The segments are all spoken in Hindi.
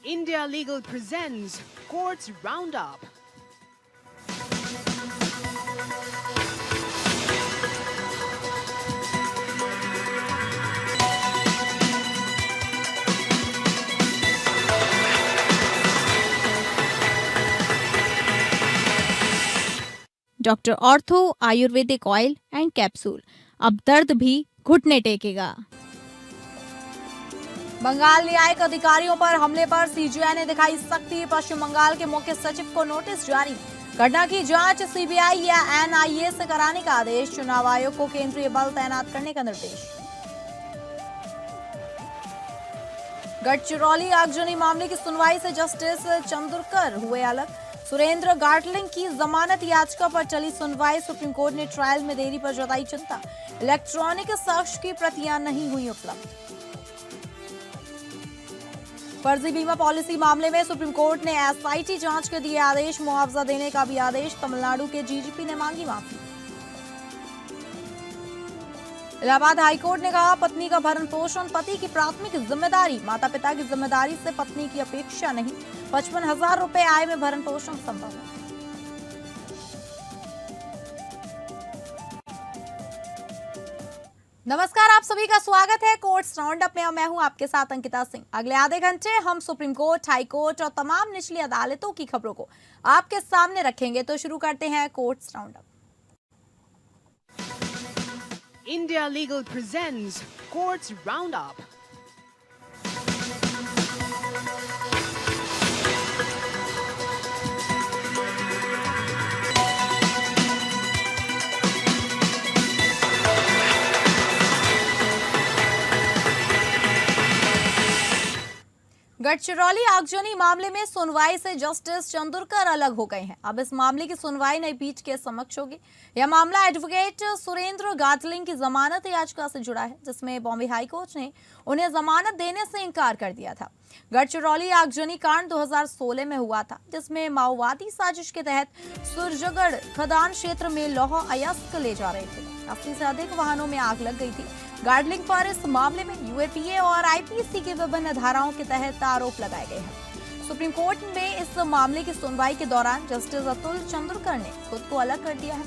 India Legal presents Courts Roundup. Doctor ortho Ayurvedic oil and capsule, अब दर्द भी घुटने टेकेगा। बंगाल न्यायिक अधिकारियों पर हमले पर सीजीआई ने दिखाई सख्ती, पश्चिम बंगाल के मुख्य सचिव को नोटिस जारी। घटना की जांच सीबीआई या एनआईए से कराने का आदेश, चुनाव आयोग को केंद्रीय बल तैनात करने का निर्देश। गढ़चिरौली आगजनी मामले की सुनवाई से जस्टिस चंद्रकर हुए अलग। सुरेंद्र गाटलिंग की जमानत याचिका पर चली सुनवाई, सुप्रीम कोर्ट ने ट्रायल में देरी पर जताई चिंता। इलेक्ट्रॉनिक साक्ष्य की प्रतियां नहीं हुई उपलब्ध। फर्जी बीमा पॉलिसी मामले में सुप्रीम कोर्ट ने एसआईटी जांच के दिए आदेश, मुआवजा देने का भी आदेश। तमिलनाडु के डीजीपी ने मांगी माफी। इलाहाबाद हाईकोर्ट ने कहा, पत्नी का भरण पोषण पति की प्राथमिक जिम्मेदारी, माता पिता की जिम्मेदारी से पत्नी की अपेक्षा नहीं। 55,000 रुपए आय में भरण पोषण संभव है। नमस्कार, आप सभी का स्वागत है कोर्ट्स राउंडअप में। मैं हूं आपके साथ अंकिता सिंह। अगले आधे घंटे हम सुप्रीम कोर्ट, हाई कोर्ट और तमाम निचली अदालतों की खबरों को आपके सामने रखेंगे। तो शुरू करते हैं courts roundup. India Legal presents Courts Roundup. Gadchiroli आगजनी मामले में सुनवाई से जस्टिस चंद्रकर अलग हो गए हैं। अब इस मामले की सुनवाई नई पीठ के समक्ष होगी। यह मामला एडवोकेट सुरेंद्र गाटलिंग की जमानत याचिका से जुड़ा है, जिसमें बॉम्बे हाईकोर्ट ने उन्हें जमानत देने से इनकार कर दिया था। गढ़चिरौली आगजनी कांड 2016 में हुआ था, जिसमें माओवादी साजिश के तहत सुरजगढ़ खदान क्षेत्र में लौह अयस्क ले जा रहे थे। 80 से अधिक वाहनों में आग लग गई थी। गाटलिंग पर इस मामले में यूएपीए और आईपीसी की विभिन्न धाराओं के तहत आरोप लगाए गए हैं। सुप्रीम कोर्ट में इस मामले की सुनवाई के दौरान जस्टिस अतुल चंद्रकर ने खुद को अलग कर दिया है।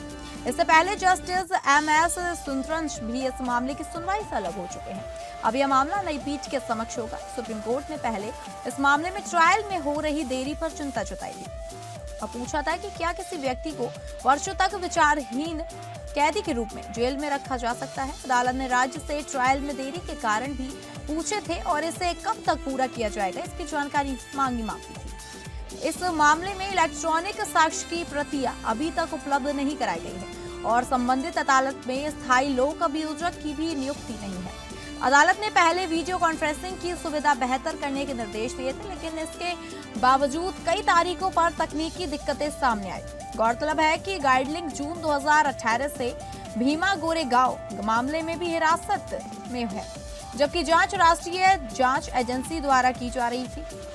इससे पहले जस्टिस एमएस सुंदरंश भी इस मामले की सुनवाई से अलग हो चुके हैं। अब यह मामला नई पीठ के समक्ष होगा। सुप्रीम कोर्ट ने पहले इस मामले में ट्रायल में हो रही देरी पर चिंता जताई थी और पूछा था कि क्या किसी व्यक्ति को वर्षों तक विचारहीन कैदी के रूप में जेल में रखा जा सकता है। अदालत ने राज्य से ट्रायल में देरी के कारण भी पूछे थे और इसे कब तक पूरा किया जाएगा, इसकी जानकारी मांगी थी। इस मामले में इलेक्ट्रॉनिक साक्ष्य की प्रतियां अभी तक उपलब्ध नहीं कराई गई है और संबंधित अदालत में स्थायी लोक अभियोजक की भी नियुक्ति नहीं है। अदालत ने पहले वीडियो कॉन्फ्रेंसिंग की सुविधा बेहतर करने के निर्देश दिए थे, लेकिन इसके बावजूद कई तारीखों पर तकनीकी दिक्कतें सामने आई। गौरतलब है कि गाटलिंग जून 2018 से भीमा गोरेगांव मामले में भी हिरासत में है, जबकि जांच राष्ट्रीय जांच एजेंसी द्वारा की जा रही थी।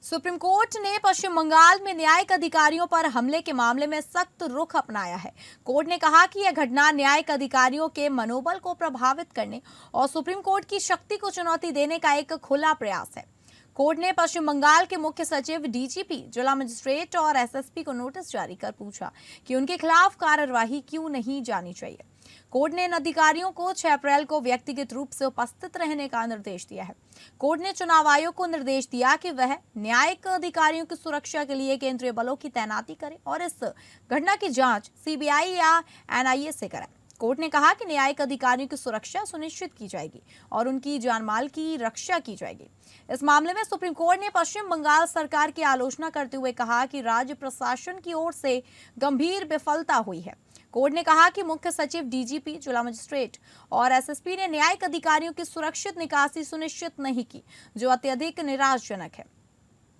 सुप्रीम कोर्ट ने पश्चिम बंगाल में न्यायिक अधिकारियों पर हमले के मामले में सख्त रुख अपनाया है। कोर्ट ने कहा कि यह घटना न्यायिक अधिकारियों के मनोबल को प्रभावित करने और सुप्रीम कोर्ट की शक्ति को चुनौती देने का एक खुला प्रयास है। कोर्ट ने पश्चिम बंगाल के मुख्य सचिव, डीजीपी, जिला मजिस्ट्रेट और एसएसपी को नोटिस जारी कर पूछा कि उनके खिलाफ कार्रवाई क्यों नहीं जानी चाहिए। कोर्ट ने इन अधिकारियों को 6 अप्रैल को व्यक्तिगत रूप से उपस्थित रहने का निर्देश दिया है। कोर्ट ने चुनाव आयोग को निर्देश दिया कि वह न्यायिक अधिकारियों की सुरक्षा के लिए केंद्रीय बलों की तैनाती करे और इस घटना की जांच सीबीआई या एनआईए से कराए। कोर्ट ने कहा कि न्यायिक अधिकारियों की सुरक्षा सुनिश्चित की जाएगी और उनकी जानमाल की रक्षा की जाएगी। इस मामले में सुप्रीम कोर्ट ने पश्चिम बंगाल सरकार की आलोचना करते हुए कहा कि राज्य प्रशासन की ओर से गंभीर विफलता हुई है। कोर्ट ने कहा कि मुख्य सचिव, डीजीपी, जिला मजिस्ट्रेट और एसएसपी ने न्यायिक अधिकारियों की सुरक्षित निकासी सुनिश्चित नहीं की, जो अत्यधिक निराशाजनक है।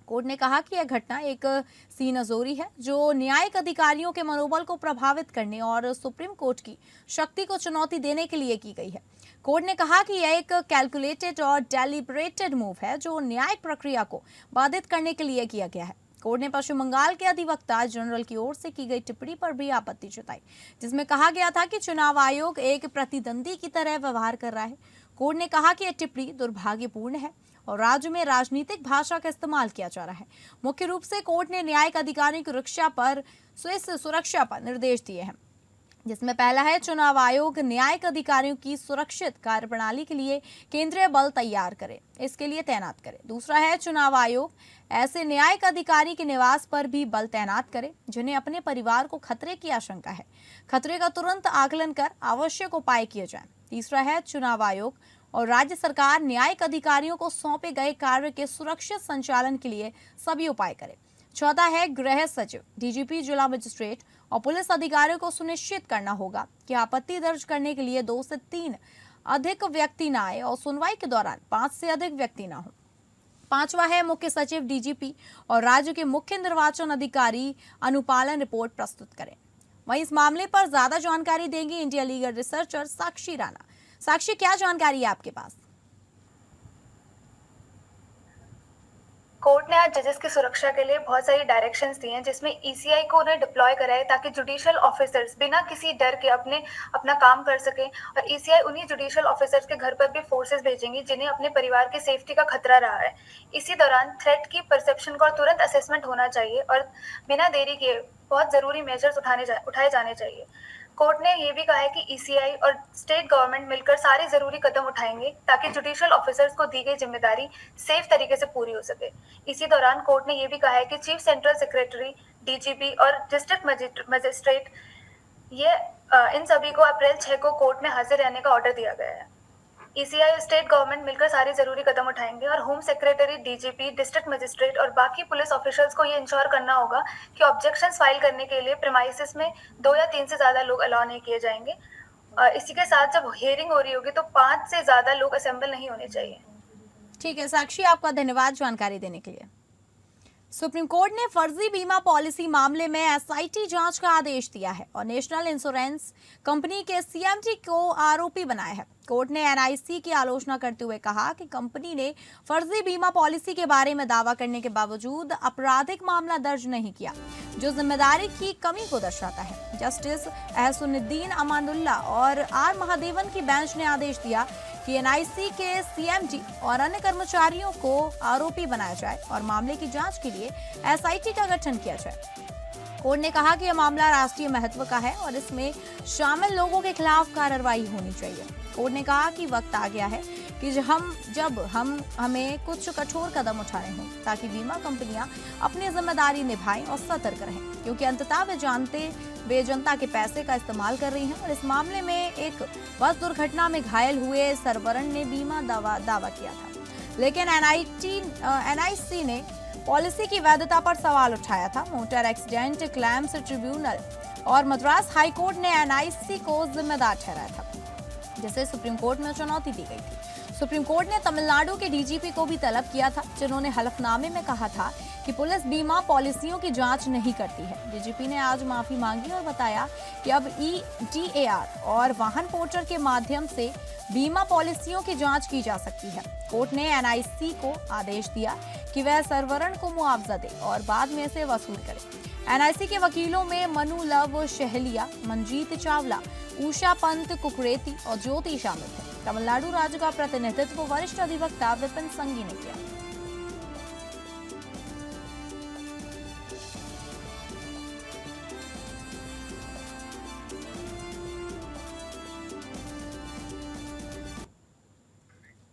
कोर्ट ने कहा कि यह घटना एक सीनजोरी है जो न्यायिक अधिकारियों के मनोबल को प्रभावित करने और सुप्रीम कोर्ट की शक्ति को चुनौती देने के लिए की गई है। कोर्ट ने कहा कि यह एक कैलकुलेटेड और डेलिब्रेटेड मूव है जो न्यायिक प्रक्रिया को बाधित करने के लिए किया गया है। कोर्ट ने पश्चिम बंगाल के अधिवक्ता जनरल की ओर से की गई टिप्पणी पर भी आपत्ति जताई, जिसमें कहा गया था कि चुनाव आयोग एक प्रतिद्वंदी की तरह व्यवहार कर रहा है। कोर्ट ने कहा कि यह टिप्पणी दुर्भाग्यपूर्ण है और राज्य में राजनीतिक भाषा का इस्तेमाल किया जा रहा है। मुख्य रूप से कोर्ट ने न्यायिक अधिकारियों की सुरक्षा पर निर्देश दिए हैं, जिसमें पहला है चुनाव आयोग न्यायिक अधिकारियों की सुरक्षित कार्यप्रणाली के लिए केंद्रीय बल तैयार करे, इसके लिए तैनात करे। दूसरा है चुनाव आयोग ऐसे न्यायिक अधिकारी के निवास पर भी बल तैनात करे जिन्हें अपने परिवार को खतरे की आशंका है। खतरे का तुरंत आकलन कर आवश्यक उपाय किए जाएं। तीसरा है चुनाव आयोग और राज्य सरकार न्यायिक अधिकारियों को सौंपे गए कार्य के सुरक्षित संचालन के लिए सभी उपाय करे। चौथा है गृह सचिव, डीजीपी, जिला मजिस्ट्रेट और पुलिस अधिकारियों को सुनिश्चित करना होगा कि आपत्ति दर्ज करने के लिए 2 से 3 अधिक व्यक्ति न आए और सुनवाई के दौरान 5 से अधिक व्यक्ति न हो। पांचवा है मुख्य सचिव, डीजीपी और राज्य के मुख्य निर्वाचन अधिकारी अनुपालन रिपोर्ट प्रस्तुत करें। वहीं इस मामले पर ज्यादा जानकारी देंगी इंडिया लीगल रिसर्चर साक्षी राणा। साक्षी, क्या जानकारी है आपके पास? कोर्ट ने आज जजेस की सुरक्षा के लिए बहुत सारी डायरेक्शंस दी हैं, जिसमें ईसीआई को उन्हें डिप्लॉय करा है ताकि जुडिशियल ऑफिसर्स बिना किसी डर के अपना काम कर सकें। और ईसीआई उन्हीं जुडिशियल ऑफिसर्स के घर पर भी फोर्सेस भेजेंगी जिन्हें अपने परिवार की सेफ्टी का खतरा रहा है। इसी दौरान थ्रेट की परसेप्शन का तुरंत असेसमेंट होना चाहिए और बिना देरी किए बहुत जरूरी मेजर्स उठाए जाने चाहिए। कोर्ट ने ये भी कहा है कि ईसीआई और स्टेट गवर्नमेंट मिलकर सारे जरूरी कदम उठाएंगे ताकि जुडिशियल ऑफिसर्स को दी गई जिम्मेदारी सेफ तरीके से पूरी हो सके। इसी दौरान कोर्ट ने ये भी कहा है कि चीफ सेंट्रल सेक्रेटरी, डीजीपी और डिस्ट्रिक्ट मजिस्ट्रेट इन सभी को अप्रैल 6 को कोर्ट में हाजिर रहने का ऑर्डर दिया गया है। ईसीआई और स्टेट गवर्नमेंट मिलकर सारे जरूरी कदम उठाएंगे और home secretary, DGP, district magistrate और बाकी पुलिस ऑफिशियल्स को ये इंश्योर करना होगा कि ऑब्जेक्शंस फाइल करने के लिए प्रीमाइसेस में 2 या 3 से ज्यादा लोग अलाउ नहीं किए जाएंगे। इसी के साथ जब हियरिंग हो रही होगी तो 5 से ज्यादा लोग असेंबल नहीं होने चाहिए। ठीक है साक्षी, आपका धन्यवाद जानकारी देने के लिए। सुप्रीम कोर्ट ने फर्जी बीमा पॉलिसी मामले में एसआईटी जांच का आदेश दिया है और नेशनल इंश्योरेंस कंपनी के सीएमडी को आरोपी बनाया है। कोर्ट ने एनआईसी की आलोचना करते हुए कहा कि कंपनी ने फर्जी बीमा पॉलिसी के बारे में दावा करने के बावजूद आपराधिक मामला दर्ज नहीं किया, जो जिम्मेदारी की कमी को दर्शाता है। जस्टिस एहसनुद्दीन अमानुल्ला और आर महादेवन की बेंच ने आदेश दिया कि एनआईसी के सीएमडी और अन्य कर्मचारियों को आरोपी बनाया जाए और मामले की जांच के लिए एसआईटी का गठन किया जाए। कोर्ट ने कहा कि यह मामला राष्ट्रीय महत्व का है और इसमें शामिल लोगों के खिलाफ कार्रवाई होनी चाहिए। कोर्ट ने कहा कि वक्त आ गया है कि जब हमें कुछ कठोर कदम उठाने हों ताकि बीमा कंपनियां अपनी जिम्मेदारी निभाएं और सतर्क रहें, क्योंकि अंततः वे जनता के पैसे का इस्तेमाल कर रही हैं। और इस मामले में एक बस दुर्घटना में घायल हुए सरवरण ने बीमा दावा किया था, लेकिन एनआईसी ने पॉलिसी की वैधता पर सवाल उठाया था। मोटर एक्सीडेंट क्लेम्स ट्रिब्यूनल और मद्रास हाई कोर्ट ने एनआईसी को जिम्मेदार ठहराया था, जिसे सुप्रीम कोर्ट में चुनौती दी गई थी। सुप्रीम कोर्ट ने तमिलनाडु के डीजीपी को भी तलब किया था, जिन्होंने हलफनामे में कहा था कि पुलिस बीमा पॉलिसियों की जांच नहीं करती है। डीजीपी ने आज माफी मांगी और बताया कि अब ईडीएआर और वाहन पोर्टल के माध्यम से बीमा पॉलिसियों की जांच की जा सकती है। कोर्ट ने एनआईसी को आदेश दिया कि वह सरवरण को मुआवजा दे और बाद में इसे वसूल करे। एनआईसी के वकीलों में मनु लव शहलिया, मंजीत चावला, उषा पंत कुकरेती और ज्योति शामिल थे। तमिलनाडु राज्य का प्रतिनिधित्व वरिष्ठ अधिवक्ता विपिन संघी ने किया।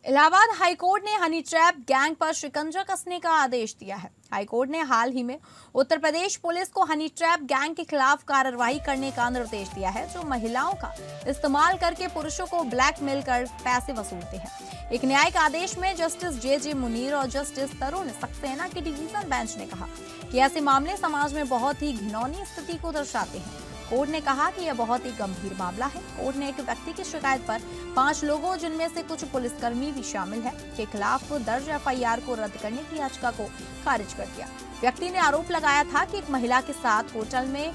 इलाहाबाद हाईकोर्ट ने हनी ट्रैप गैंग पर शिकंजा कसने का आदेश दिया है। हाईकोर्ट ने हाल ही में उत्तर प्रदेश पुलिस को हनी ट्रैप गैंग के खिलाफ कार्रवाई करने का निर्देश दिया है, जो महिलाओं का इस्तेमाल करके पुरुषों को ब्लैकमेल कर पैसे वसूलते हैं। एक न्यायिक आदेश में जस्टिस जे मुनीर और जस्टिस तरुण सक्सेना की डिवीजन बेंच ने कहा कि ऐसे मामले समाज में बहुत ही घिनौनी स्थिति को दर्शाते हैं। कोर्ट ने कहा कि यह बहुत ही गंभीर मामला है। कोर्ट ने एक व्यक्ति की शिकायत पर 5 लोगों, जिनमें से कुछ पुलिसकर्मी भी शामिल हैं, के खिलाफ दर्ज एफआईआर को रद्द करने की याचिका को खारिज कर दिया। व्यक्ति ने आरोप लगाया था कि एक महिला के साथ होटल में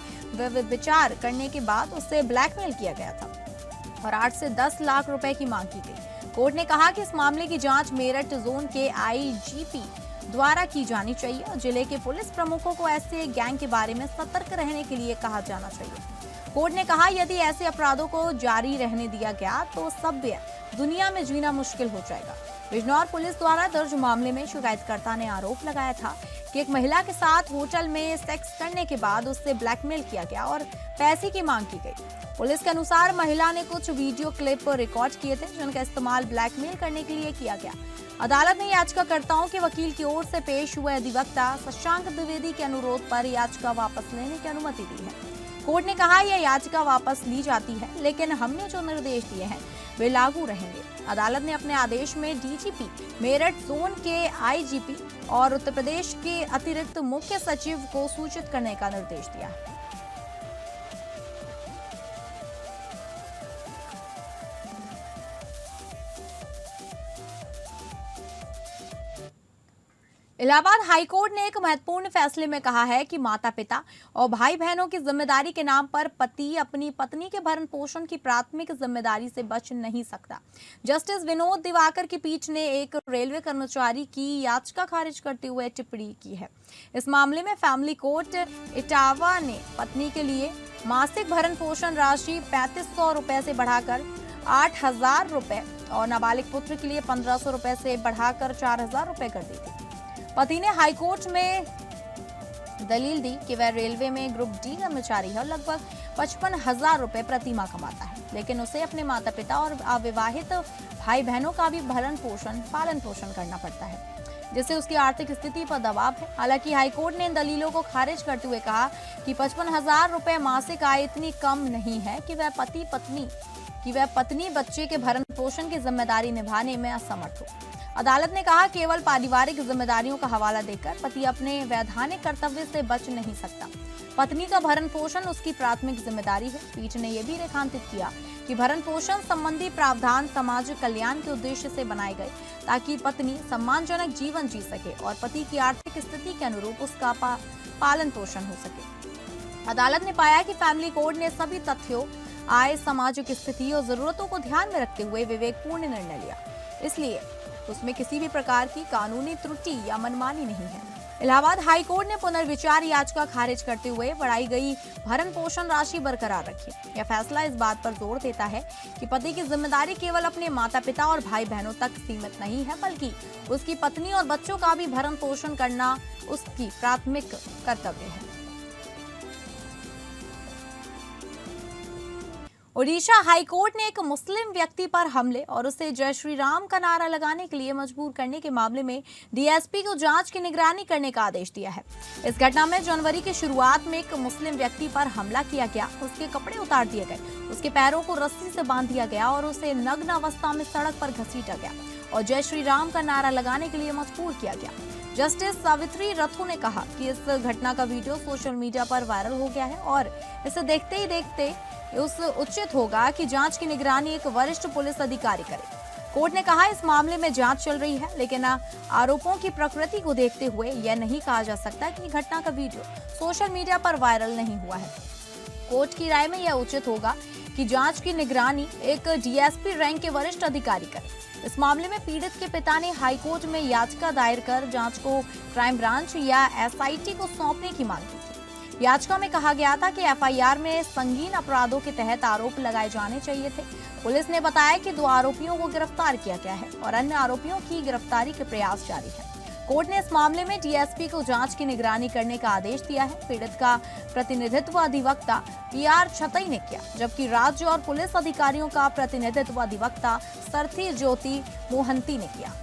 विचार करने के बाद उससे ब्लैकमेल किया गया था और 8 से 10 लाख रुपए की मांग की गई। कोर्ट ने कहा कि इस मामले की जांच मेरठ जोन के आईजीपी द्वारा की जानी चाहिए और जिले के पुलिस प्रमुखों को ऐसे गैंग के बारे में सतर्क रहने के लिए कहा जाना चाहिए। कोर्ट ने कहा यदि ऐसे अपराधों को जारी रहने दिया गया तो सभ्य दुनिया में जीना मुश्किल हो जाएगा। बिजनौर पुलिस द्वारा दर्ज मामले में शिकायतकर्ता ने आरोप लगाया था कि एक महिला के साथ होटल में सेक्स करने के बाद उससे ब्लैकमेल किया गया और पैसे की मांग की गई। पुलिस के अनुसार महिला ने कुछ वीडियो क्लिप रिकॉर्ड किए थे जिनका इस्तेमाल ब्लैकमेल करने के लिए किया गया। अदालत ने याचिकाकर्ताओं के वकील की ओर से पेश हुए अधिवक्ता शशांक द्विवेदी के अनुरोध पर याचिका वापस लेने की अनुमति दी है। कोर्ट ने कहा यह याचिका वापस ली जाती है, लेकिन हमने जो निर्देश दिए हैं वे लागू रहेंगे। अदालत ने अपने आदेश में डीजीपी, मेरठ जोन के आईजीपी और उत्तर प्रदेश के अतिरिक्त मुख्य सचिव को सूचित करने का निर्देश दिया है। इलाहाबाद हाईकोर्ट ने एक महत्वपूर्ण फैसले में कहा है कि माता पिता और भाई बहनों की जिम्मेदारी के नाम पर पति अपनी पत्नी के भरण पोषण की प्राथमिक जिम्मेदारी से बच नहीं सकता। जस्टिस विनोद दिवाकर की पीठ ने एक रेलवे कर्मचारी की याचिका खारिज करते हुए टिप्पणी की है। इस मामले में फैमिली कोर्ट इटावा ने पत्नी के लिए मासिक भरण पोषण राशि 3500 रुपए से बढ़ाकर 8000 रुपए और नाबालिग पुत्र के लिए 1500 रुपए से बढ़ाकर 4000 रुपए कर दी थी। पति ने हाईकोर्ट में दलील दी कि वह रेलवे में ग्रुप डी कर्मचारी है और लगभग 55,000 रुपए प्रति माह कमाता है, लेकिन उसे अपने माता पिता और अविवाहित भाई बहनों का भी पालन पोषण करना पड़ता है, जिससे उसकी आर्थिक स्थिति पर दबाव है। हालांकि हाईकोर्ट ने इन दलीलों को खारिज करते हुए कहा कि 55,000 रुपए मासिक आय इतनी कम नहीं है कि वह पत्नी बच्चे के भरण पोषण की जिम्मेदारी निभाने में असमर्थ हो। अदालत ने कहा केवल पारिवारिक जिम्मेदारियों का हवाला देकर पति अपने वैधानिक कर्तव्य से बच नहीं सकता। पत्नी का भरण पोषण उसकी प्राथमिक जिम्मेदारी है। पीठ ने यह भी रेखांकित किया कि भरण पोषण संबंधी प्रावधान सामाजिक कल्याण के उद्देश्य से बनाए गए ताकि पत्नी सम्मानजनक जीवन जी सके और पति की आर्थिक स्थिति के अनुरूप उसका पालन पोषण हो सके। अदालत ने पाया कि फैमिली कोर्ट ने सभी तथ्यों, आय, सामाजिक स्थिति और जरूरतों को ध्यान में रखते हुए विवेकपूर्ण निर्णय लिया, इसलिए उसमें किसी भी प्रकार की कानूनी त्रुटि या मनमानी नहीं है। इलाहाबाद हाईकोर्ट ने पुनर्विचार याचिका खारिज करते हुए बढ़ाई गई भरण पोषण राशि बरकरार रखी। यह फैसला इस बात पर जोर देता है कि पति की जिम्मेदारी केवल अपने माता पिता और भाई बहनों तक सीमित नहीं है, बल्कि उसकी पत्नी और बच्चों का भी भरण पोषण करना उसकी प्राथमिक कर्तव्य है। ओडिशा हाईकोर्ट ने एक मुस्लिम व्यक्ति पर हमले और उसे जय श्री राम का नारा लगाने के लिए मजबूर करने के मामले में डीएसपी को जांच की निगरानी करने का आदेश दिया है। इस घटना में जनवरी की शुरुआत में एक मुस्लिम व्यक्ति पर हमला किया गया, उसके कपड़े उतार दिए गए, उसके पैरों को रस्सी से बांध दिया गया और उसे नग्न अवस्था में सड़क पर घसीटा गया और जय श्री राम का नारा लगाने के लिए मजबूर किया गया। जस्टिस सावित्री रथो ने कहा कि इस घटना का वीडियो सोशल मीडिया पर वायरल हो गया है और इसे देखते ही देखते उचित होगा कि जांच की निगरानी एक वरिष्ठ पुलिस अधिकारी करे। कोर्ट ने कहा इस मामले में जांच चल रही है, लेकिन आरोपों की प्रकृति को देखते हुए यह नहीं कहा जा सकता कि घटना का वीडियो सोशल मीडिया पर वायरल नहीं हुआ है। कोर्ट की राय में यह उचित होगा कि जांच की निगरानी एक डीएसपी रैंक के वरिष्ठ अधिकारी करे। इस मामले में पीड़ित के पिता ने हाईकोर्ट में याचिका दायर कर जांच को क्राइम ब्रांच या एसआईटी को सौंपने की मांग की थी। याचिका में कहा गया था कि एफआईआर में संगीन अपराधों के तहत आरोप लगाए जाने चाहिए थे। पुलिस ने बताया कि 2 आरोपियों को गिरफ्तार किया गया है और अन्य आरोपियों की गिरफ्तारी के प्रयास जारी है। कोर्ट ने इस मामले में डीएसपी को जांच की निगरानी करने का आदेश दिया है। पीड़ित का प्रतिनिधित्व अधिवक्ता पीआर छतई ने किया, जबकि राज्य और पुलिस अधिकारियों का प्रतिनिधित्व अधिवक्ता सरथी ज्योति मोहंती ने किया।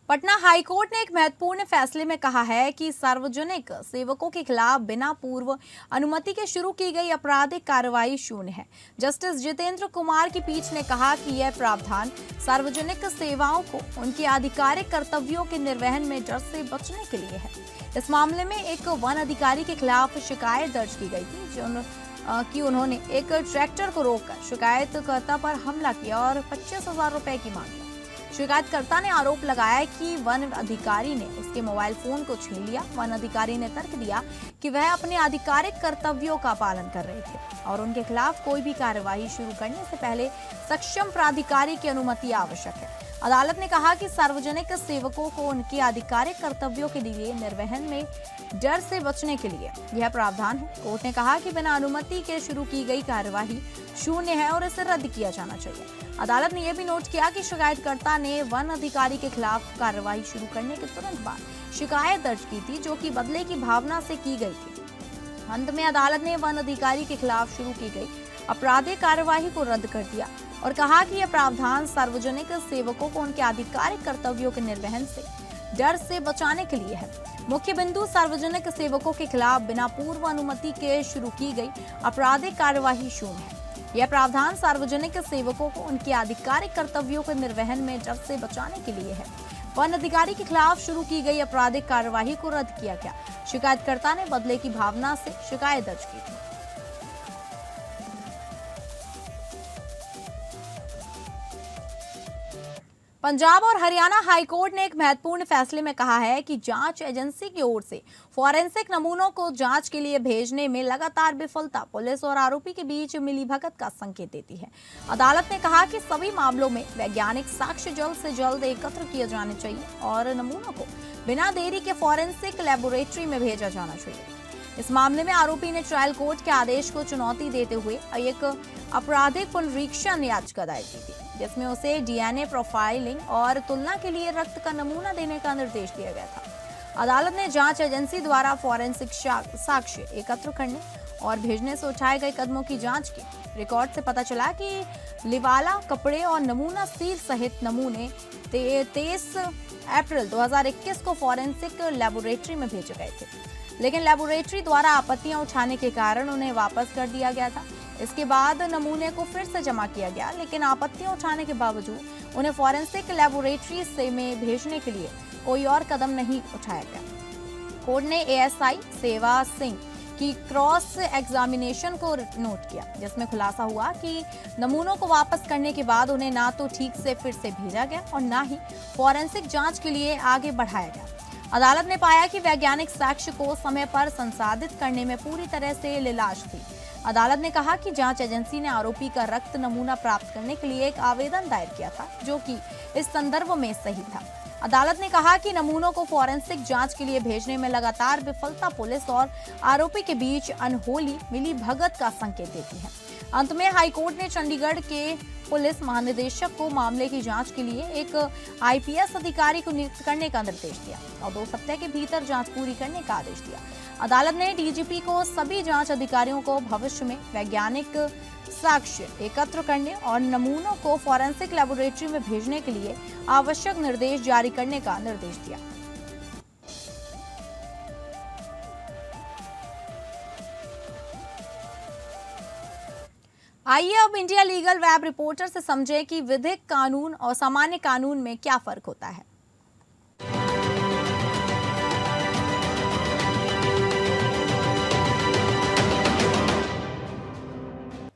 पटना हाईकोर्ट ने एक महत्वपूर्ण फैसले में कहा है कि सार्वजनिक सेवकों के खिलाफ बिना पूर्व अनुमति के शुरू की गई आपराधिक कार्रवाई शून्य है। जस्टिस जितेंद्र कुमार की पीठ ने कहा कि यह प्रावधान सार्वजनिक सेवाओं को उनके आधिकारिक कर्तव्यों के निर्वहन में डर से बचने के लिए है। इस मामले में एक वन अधिकारी के खिलाफ शिकायत दर्ज की गई थी कि उन्होंने एक ट्रैक्टर को रोककर शिकायतकर्ता पर हमला किया और 25,000 रुपए की मांग की। शिकायतकर्ता ने आरोप लगाया कि वन अधिकारी ने उसके मोबाइल फोन को छीन लिया। वन अधिकारी ने तर्क दिया कि वह अपने आधिकारिक कर्तव्यों का पालन कर रहे थे और उनके खिलाफ कोई भी कार्यवाही शुरू करने से पहले सक्षम प्राधिकारी की अनुमति आवश्यक है। अदालत ने कहा कि सार्वजनिक सेवकों को उनके आधिकारिक कर्तव्यों के लिए निर्वहन में डर से बचने के लिए यह प्रावधान है। कोर्ट ने कहा कि बिना अनुमति के शुरू की गई कार्यवाही शून्य है और इसे रद्द किया जाना चाहिए। अदालत ने यह भी नोट किया कि शिकायतकर्ता ने वन अधिकारी के खिलाफ कार्यवाही शुरू करने के तुरंत बाद शिकायत दर्ज की थी, जो कि बदले की भावना से की गई थी। अंत में अदालत ने वन अधिकारी के खिलाफ शुरू की गई आपराधिक कार्यवाही को रद्द कर दिया और कहा कि यह प्रावधान सार्वजनिक सेवकों को उनके आधिकारिक कर्तव्यों के निर्वहन से डर से बचाने के लिए है। मुख्य बिंदु सार्वजनिक सेवकों के खिलाफ बिना पूर्व अनुमति के शुरू की गई आपराधिक कार्यवाही शून्य है। यह प्रावधान सार्वजनिक सेवकों को उनके आधिकारिक कर्तव्यों के निर्वहन में डर से बचाने के लिए है। वन अधिकारी के खिलाफ शुरू की गई आपराधिक कार्यवाही को रद्द किया गया। शिकायतकर्ता ने बदले की भावना से शिकायत दर्ज की थी। पंजाब और हरियाणा हाईकोर्ट ने एक महत्वपूर्ण फैसले में कहा है कि जांच एजेंसी की ओर से फॉरेंसिक नमूनों को जांच के लिए भेजने में लगातार विफलता पुलिस और आरोपी के बीच मिलीभगत का संकेत देती है। अदालत ने कहा कि सभी मामलों में वैज्ञानिक साक्ष्य जल्द से जल्द एकत्र किए जाने चाहिए और नमूनों को बिना देरी के फॉरेंसिक लेबोरेटरी में भेजा जाना चाहिए। इस मामले में आरोपी ने ट्रायल कोर्ट के आदेश को चुनौती देते हुए एक आपराधिक पुनरीक्षण याचिका दायर की थी, जिसमें उसे डीएनए प्रोफाइलिंग और तुलना के लिए रक्त का नमूना देने का निर्देश दिया गया था। अदालत ने जांच एजेंसी द्वारा फॉरेंसिक साक्ष्य एकत्र करने और भेजने से उठाए गए कदमों की जांच की। रिकॉर्ड से पता चला कि लिवाला, कपड़े और नमूना सील सहित नमूने 23 अप्रैल 2021 को फॉरेंसिक लेबोरेटरी में भेजे गए थे, लेकिन लेबोरेटरी द्वारा आपत्तियां उठाने के कारण उन्हें वापस कर दिया गया था। इसके बाद नमूने को फिर से जमा किया गया, लेकिन आपत्तियां उठाने के बावजूद उन्हें फॉरेंसिक लेबोरेटरी से में भेजने के लिए कोई और कदम नहीं उठाया गया। कोर्ट ने एएसआई सेवा सिंह की क्रॉस एग्जामिनेशन को नोट किया, जिसमें खुलासा हुआ कि नमूनों को वापस करने के बाद उन्हें ना तो ठीक से फिर से भेजा गया और ना ही फॉरेंसिक जांच के लिए आगे बढ़ाया गया। अदालत ने पाया कि वैज्ञानिक साक्ष्य को समय पर संसाधित करने में पूरी तरह से लिलाज थी। अदालत ने कहा कि जांच एजेंसी ने आरोपी का रक्त नमूना प्राप्त करने के लिए एक आवेदन दायर किया था, जो कि इस संदर्भ में सही था। अदालत ने कहा कि नमूनों को फॉरेंसिक जांच के लिए भेजने में लगातार विफलता पुलिस और आरोपी के बीच अनहोनी मिलीभगत का संकेत देती है। अंत में हाईकोर्ट ने चंडीगढ़ के पुलिस महानिदेशक को मामले की जांच के लिए एक आईपीएस अधिकारी को नियुक्त करने का निर्देश दिया और 2 सप्ताह के भीतर जांच पूरी करने का आदेश दिया। अदालत ने डीजीपी को सभी जांच अधिकारियों को भविष्य में वैज्ञानिक साक्ष्य एकत्र करने और नमूनों को फॉरेंसिक लेबोरेटरी में भेजने के लिए आवश्यक निर्देश जारी करने का निर्देश दिया। आइए अब इंडिया लीगल वेब रिपोर्टर से समझें कि विधिक कानून और सामान्य कानून में क्या फर्क होता है।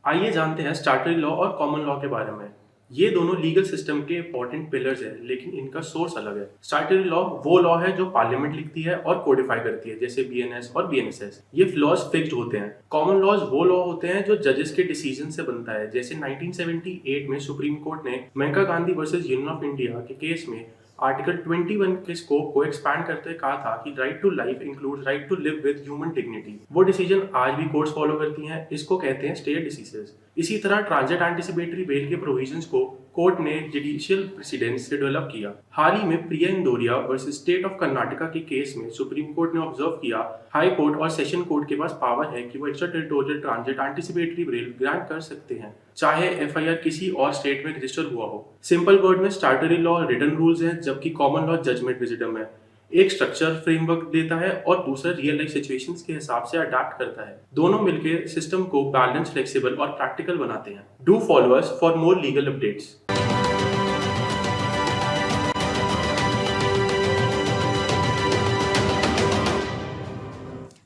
आइए जानते हैं स्टैट्यूटरी लॉ और कॉमन लॉ के बारे में। ये दोनों लीगल सिस्टम के इंपॉर्टेंट पिलर्स हैं, लेकिन इनका सोर्स अलग है। स्टैट्यूटरी लॉ वो लॉ है जो पार्लियामेंट लिखती है और कोडिफाई करती है, जैसे बीएनएस और बीएनएसएस। ये लॉज फिक्स्ड होते हैं। कॉमन लॉज वो लॉ होते हैं जो जजेस के डिसीजन से बनता है, जैसे 1978 में सुप्रीम कोर्ट ने Maneka Gandhi versus union of India के केस में आर्टिकल 21 के स्कोप को एक्सपैंड करते कहा था कि right to life includes right to live with human dignity. वो डिसीजन आज भी कोर्ट्स फॉलो करती हैं। इसको कहते हैं स्टे डिसीजंस। इसी तरह ट्रांजिट एंटिसिपेटरी बेल के प्रोविजंस को कोर्ट ने जुडिशियल प्रेसिडेंस से डेवलप किया। हाल ही में Priya Indoria versus state of Karnataka के केस में सुप्रीम कोर्ट ने ऑब्जर्व किया हाई कोर्ट और सेशन कोर्ट के पास पावर है कि वो extra territorial transit anticipatory bail grant कर सकते हैं, चाहे एफआईआर किसी और स्टेट में रजिस्टर हुआ हो। सिंपल वर्ड में स्टैट्यूटरी लॉ रिटन रूल्स हैं, जबकि कॉमन लॉ जजमेंट विजिडम है। एक स्ट्रक्चर फ्रेमवर्क देता है और दूसरा रियल लाइफ सिचुएशंस के हिसाब से अडैप्ट करता है। दोनों मिलकर सिस्टम को बैलेंस, फ्लेक्सिबल और प्रैक्टिकल बनाते हैं। Do follow us for more legal updates.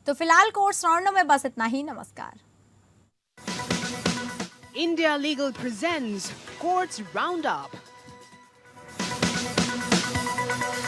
तो फिलहाल कोर्ट्स राउंड में बस इतना ही। नमस्कार। India Legal presents Courts Roundup. है।